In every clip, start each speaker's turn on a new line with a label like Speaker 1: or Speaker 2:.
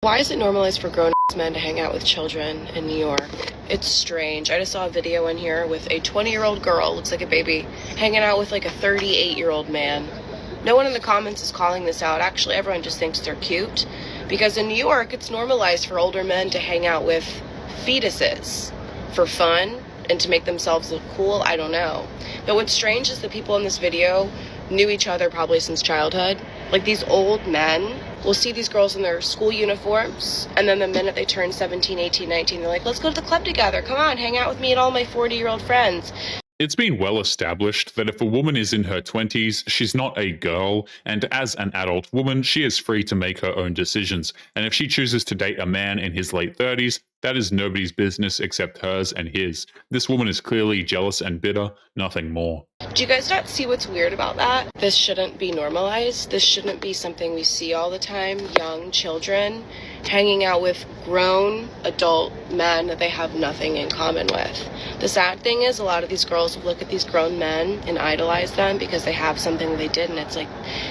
Speaker 1: Why is it normalized for grown-ass men to hang out with children in New York? It's strange. I just saw a video in here with a 20-year-old girl, looks like a baby, hanging out with like a 38-year-old man. No one in the comments is calling this out. Actually, everyone just thinks they're cute. Because in New York, it's normalized for older men to hang out with fetuses for fun and to make themselves look cool. I don't know. But what's strange is the people in this video knew each other probably since childhood. Like, these old men will see these girls in their school uniforms, and then the minute they turn 17, 18, 19, they're like, let's go to the club together. Come on, hang out with me and all my 40-year-old friends.
Speaker 2: It's been well established that if a woman is in her 20s, she's not a girl, and as an adult woman, she is free to make her own decisions. And if she chooses to date a man in his late 30s, that is nobody's business except hers and his. This woman is clearly jealous and bitter, nothing more.
Speaker 1: Do you guys not see what's weird about that? This shouldn't be normalized. This shouldn't be something we see all the time. Young children hanging out with grown adult men that they have nothing in common with. The sad thing is, a lot of these girls look at these grown men and idolize them because they have something they did, and it's like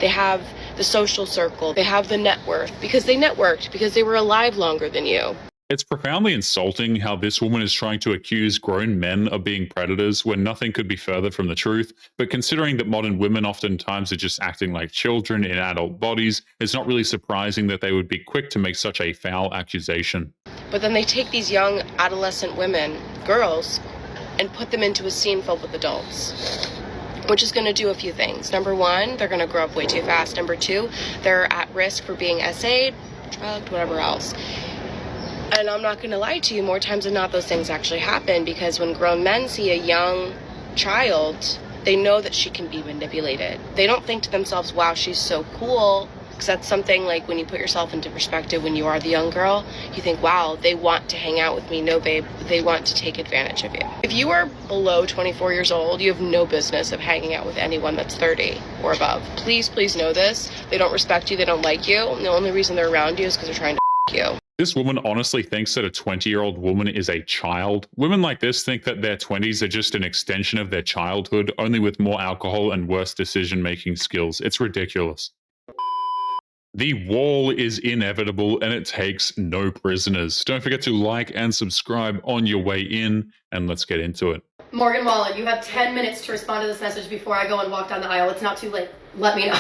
Speaker 1: they have the social circle, they have the net worth because they networked, because they were alive longer than you.
Speaker 2: It's profoundly insulting how this woman is trying to accuse grown men of being predators when nothing could be further from the truth, but considering that modern women oftentimes are just acting like children in adult bodies, it's not really surprising that they would be quick to make such a foul accusation.
Speaker 1: But then they take these young adolescent women, girls, and put them into a scene filled with adults, which is going to do a few things. Number one, they're going to grow up way too fast. Number two, they're at risk for being SA'd, drugged, whatever else. And I'm not going to lie to you, more times than not, those things actually happen, because when grown men see a young child, they know that she can be manipulated. They don't think to themselves, wow, she's so cool, because that's something like when you put yourself into perspective when you are the young girl, you think, wow, they want to hang out with me. No, babe, they want to take advantage of you. If you are below 24 years old, you have no business of hanging out with anyone that's 30 or above. Please, please know this. They don't respect you. They don't like you. And the only reason they're around you is because they're trying to you.
Speaker 2: This woman honestly thinks that a 20-year-old woman is a child. Women like this think that their 20s are just an extension of their childhood, only with more alcohol and worse decision-making skills. It's ridiculous. The wall is inevitable and it takes no prisoners. Don't forget to like and subscribe on your way in, and let's get into it.
Speaker 3: Morgan Wallen, you have 10 minutes to respond to this message before I go and walk down the aisle. It's not too late. Let me know.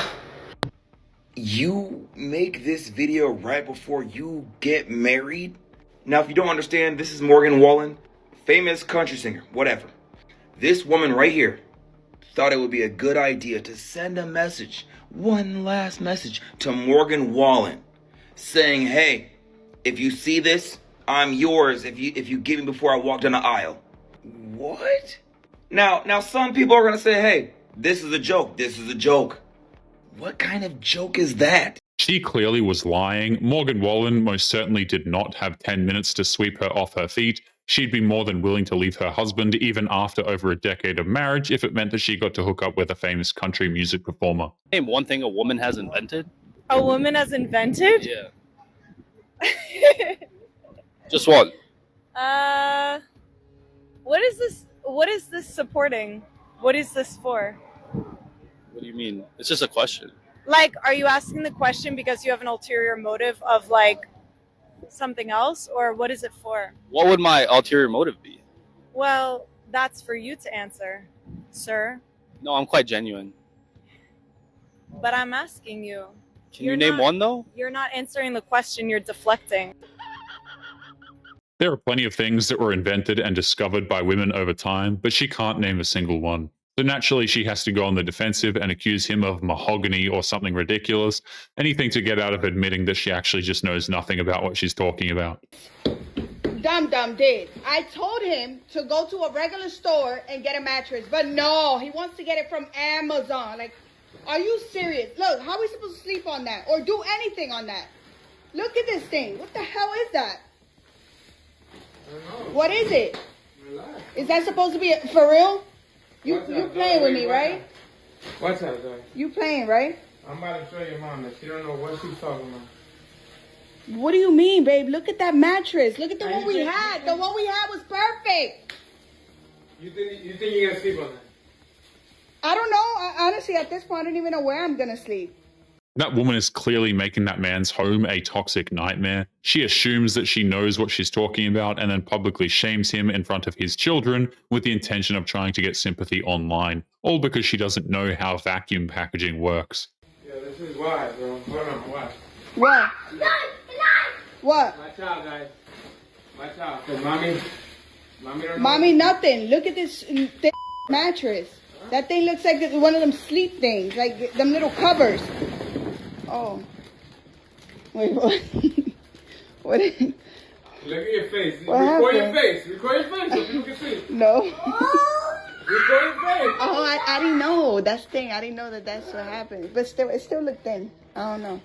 Speaker 4: You make this video right before you get married? Now, if you don't understand, this is Morgan Wallen, famous country singer, whatever. This woman right here thought it would be a good idea to send a message, one last message, to Morgan Wallen, saying, hey, if you see this, I'm yours if you give me before I walk down the aisle. What? Now some people are going to say, hey, this is a joke. This is a joke. What kind of joke is that?
Speaker 2: She clearly was lying. Morgan Wallen most certainly did not have 10 minutes to sweep her off her feet. She'd be more than willing to leave her husband even after over a decade of marriage if it meant that she got to hook up with a famous country music performer.
Speaker 5: Name one thing a woman has invented.
Speaker 6: A woman has invented?
Speaker 5: Yeah. Just one.
Speaker 6: What is this? What is this supporting? What is this for?
Speaker 5: What do you mean? It's just a question.
Speaker 6: Like, are you asking the question because you have an ulterior motive of like something else, or what is it for?
Speaker 5: What would my ulterior motive be?
Speaker 6: Well, that's for you to answer, sir.
Speaker 5: No, I'm quite genuine.
Speaker 6: But I'm asking you.
Speaker 5: Can you name one though?
Speaker 6: You're not answering the question, you're deflecting.
Speaker 2: There are plenty of things that were invented and discovered by women over time, but she can't name a single one. So naturally, she has to go on the defensive and accuse him of mahogany or something ridiculous, anything to get out of admitting that she actually just knows nothing about what she's talking about.
Speaker 7: Dum did. I told him to go to a regular store and get a mattress, but no, he wants to get it from Amazon. Like, are you serious? Look, how are we supposed to sleep on that or do anything on that? Look at this thing. What the hell is that?
Speaker 8: I don't know.
Speaker 7: What is it?
Speaker 8: Relax.
Speaker 7: Is that supposed to be for real? You
Speaker 8: What's up,
Speaker 7: playing with
Speaker 8: Zoe?
Speaker 7: me, right?
Speaker 8: What's up, Zoe?
Speaker 7: You playing, right?
Speaker 8: I'm about to show your mom that she don't know what she's talking about.
Speaker 7: What do you mean, babe? Look at that mattress. Look at the
Speaker 8: Are
Speaker 7: one
Speaker 8: you
Speaker 7: we
Speaker 8: think-
Speaker 7: had. The one we had was perfect.
Speaker 8: You think you're gonna sleep on that?
Speaker 7: I don't know. Honestly, at this point, I don't even know where I'm going to sleep.
Speaker 2: That woman is clearly making that man's home a toxic nightmare. She assumes that she knows what she's talking about and then publicly shames him in front of his children with the intention of trying to get sympathy online, all because she doesn't know how vacuum packaging works.
Speaker 8: Yeah, this is why, bro. Hold on, watch.
Speaker 7: What? What?
Speaker 8: Watch out, guys. Watch out. Cause mommy don't know.
Speaker 7: Mommy, nothing. Look at this mattress. That thing looks like one of them sleep things, like them little covers. Oh. Wait, what? What?
Speaker 8: Look at your face.
Speaker 7: What
Speaker 8: Record your
Speaker 7: happened?
Speaker 8: face. Record your face so people can see.
Speaker 7: No.
Speaker 8: Record your face.
Speaker 7: Oh, I didn't know. That's the thing. I didn't know that that's what happened. But still, it still looked thin. I don't know.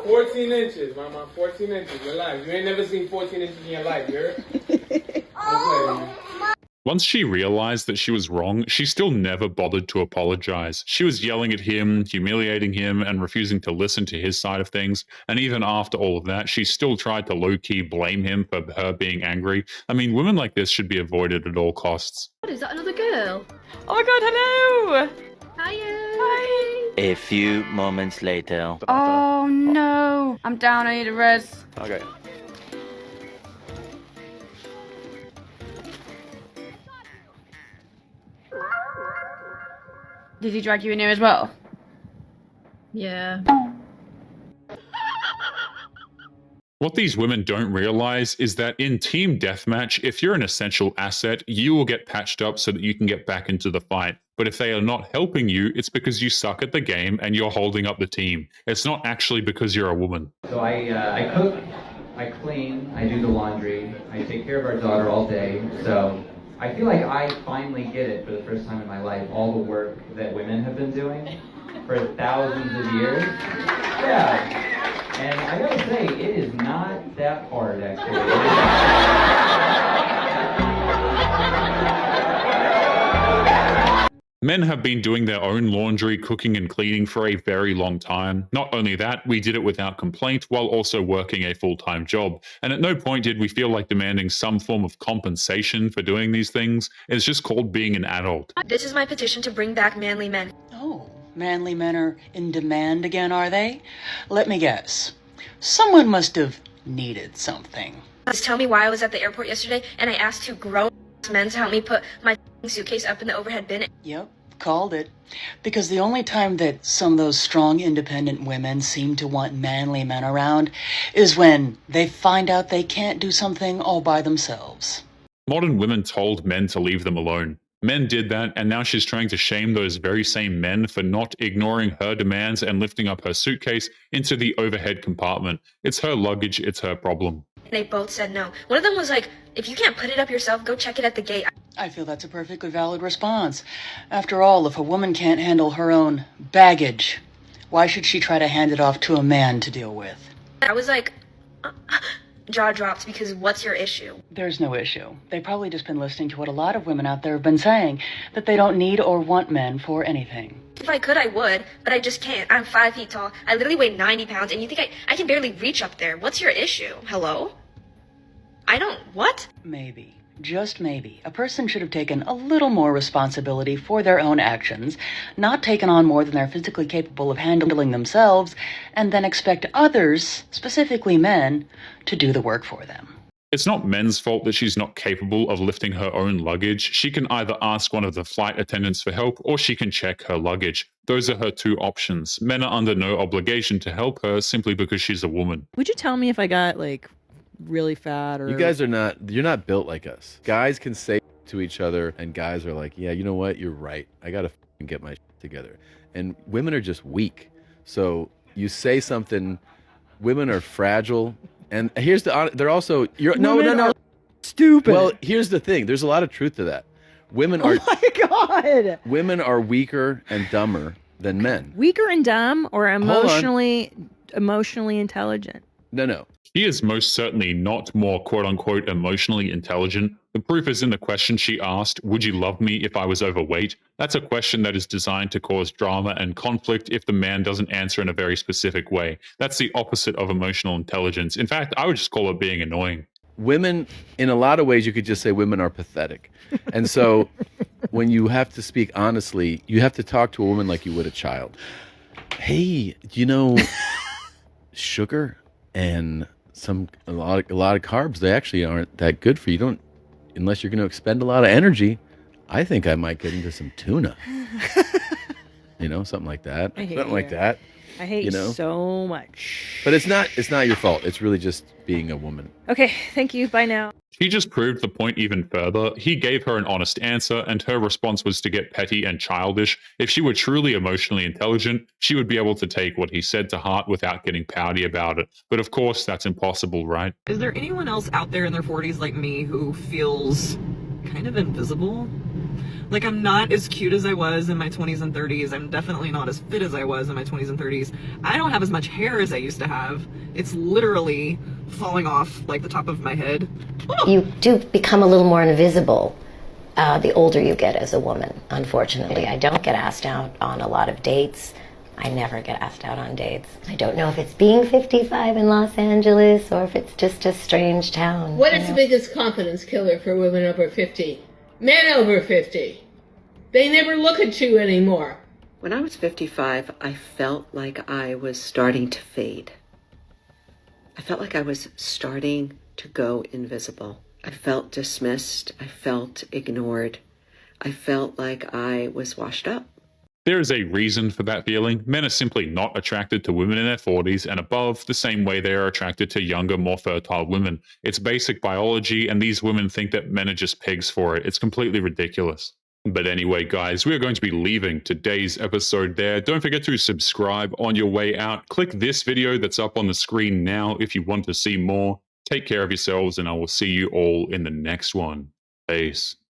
Speaker 8: 14 inches, mama. 14 inches. You're alive. You ain't never seen 14 inches in your life, you heard? Okay.
Speaker 2: Once she realized that she was wrong, she still never bothered to apologize. She was yelling at him, humiliating him, and refusing to listen to his side of things. And even after all of that, she still tried to low-key blame him for her being angry. I mean, women like this should be avoided at all costs.
Speaker 3: What is that, another girl?
Speaker 6: Oh my god, hello!
Speaker 3: Hiya.
Speaker 6: Hi!
Speaker 9: A few moments later.
Speaker 6: Oh no! I'm down, I need a res.
Speaker 5: Okay.
Speaker 6: Did he drag you in here as well?
Speaker 3: Yeah.
Speaker 2: What these women don't realize is that in Team Deathmatch, if you're an essential asset, you will get patched up so that you can get back into the fight. But if they are not helping you, it's because you suck at the game and you're holding up the team. It's not actually because you're a woman.
Speaker 10: So I cook, I clean, I do the laundry, I take care of our daughter all day. So I feel like I finally get it for the first time in my life, all the work that women have been doing for thousands of years. Yeah. And I gotta say, it is not that hard, actually.
Speaker 2: Men have been doing their own laundry, cooking, and cleaning for a very long time. Not only that, we did it without complaint while also working a full-time job. And at no point did we feel like demanding some form of compensation for doing these things. It's just called being an adult.
Speaker 11: This is my petition to bring back manly men.
Speaker 12: Oh, manly men are in demand again, are they? Let me guess. Someone must have needed something.
Speaker 11: Just tell me why I was at the airport yesterday and I asked two grown men to help me put my suitcase up in the overhead bin.
Speaker 12: Yep, called it. Because the only time that some of those strong, independent women seem to want manly men around is when they find out they can't do something all by themselves.
Speaker 2: Modern women told men to leave them alone. Men did that, and now she's trying to shame those very same men for not ignoring her demands and lifting up her suitcase into the overhead compartment. It's her luggage, it's her problem.
Speaker 11: They both said no. One of them was like, if you can't put it up yourself, go check it at the gate.
Speaker 12: I feel that's a perfectly valid response. After all, if a woman can't handle her own baggage, why should she try to hand it off to a man to deal with?
Speaker 11: I was like, jaw dropped, because what's your issue?
Speaker 12: There's no issue. They've probably just been listening to what a lot of women out there have been saying, that they don't need or want men for anything.
Speaker 11: If I could, I would, but I just can't. I'm 5 feet tall. I literally weigh 90 pounds, and you think I can barely reach up there. What's your issue? Hello? I don't, what?
Speaker 12: Maybe, just maybe, a person should have taken a little more responsibility for their own actions, not taken on more than they're physically capable of handling themselves, and then expect others, specifically men, to do the work for them.
Speaker 2: It's not men's fault that she's not capable of lifting her own luggage. She can either ask one of the flight attendants for help, or she can check her luggage. Those are her two options. Men are under no obligation to help her simply because she's a woman.
Speaker 13: Would you tell me if I got, like, really fat or...
Speaker 14: You guys are not, you're not built like us. Guys can say to each other, and guys are like, yeah, you know what? You're right. I gotta get my together. And women are just weak. So you say something, women are fragile. And here's they're also, no.
Speaker 13: Stupid.
Speaker 14: Well, here's the thing. There's a lot of truth to that. Women are,
Speaker 13: oh my God.
Speaker 14: Women are weaker and dumber than men.
Speaker 13: Weaker and dumb or emotionally intelligent?
Speaker 14: No.
Speaker 2: He is most certainly not more quote-unquote emotionally intelligent. The proof is in the question she asked, would you love me if I was overweight? That's a question that is designed to cause drama and conflict if the man doesn't answer in a very specific way. That's the opposite of emotional intelligence. In fact, I would just call it being annoying.
Speaker 14: Women, in a lot of ways, you could just say women are pathetic. And so when you have to speak honestly, you have to talk to a woman like you would a child. hey, sugar and a lot of carbs, they actually aren't that good for you. Don't, unless you're going to expend a lot of energy. I think I might get into some tuna. Something like that.
Speaker 13: I hate
Speaker 14: Something
Speaker 13: you.
Speaker 14: like that.
Speaker 13: I hate you so much.
Speaker 14: But it's not your fault. It's really just being a woman.
Speaker 13: Okay, thank you. Bye now.
Speaker 2: He just proved the point even further. He gave her an honest answer, and her response was to get petty and childish. If she were truly emotionally intelligent, she would be able to take what he said to heart without getting pouty about it. But of course, that's impossible, right?
Speaker 15: Is there anyone else out there in their 40s like me who feels kind of invisible? Like, I'm not as cute as I was in my 20s and 30s. I'm definitely not as fit as I was in my 20s and 30s. I don't have as much hair as I used to have. It's literally falling off like the top of my head.
Speaker 16: You do become a little more invisible the older you get as a woman, unfortunately. I don't get asked out on a lot of dates. I never get asked out on dates. I don't know if it's being 55 in Los Angeles or if it's just a strange town.
Speaker 17: What is the biggest confidence killer for women over 50? Men over 50. They never look at you anymore.
Speaker 18: When I was 55, I felt like I was starting to fade. I felt like I was starting to go invisible. I felt dismissed. I felt ignored. I felt like I was washed up.
Speaker 2: There is a reason for that feeling. Men are simply not attracted to women in their 40s and above the same way they are attracted to younger, more fertile women. It's basic biology, and these women think that men are just pigs for it. It's completely ridiculous. But anyway, guys, we are going to be leaving today's episode there. Don't forget to subscribe on your way out. Click this video that's up on the screen now if you want to see more. Take care of yourselves, and I will see you all in the next one. Peace.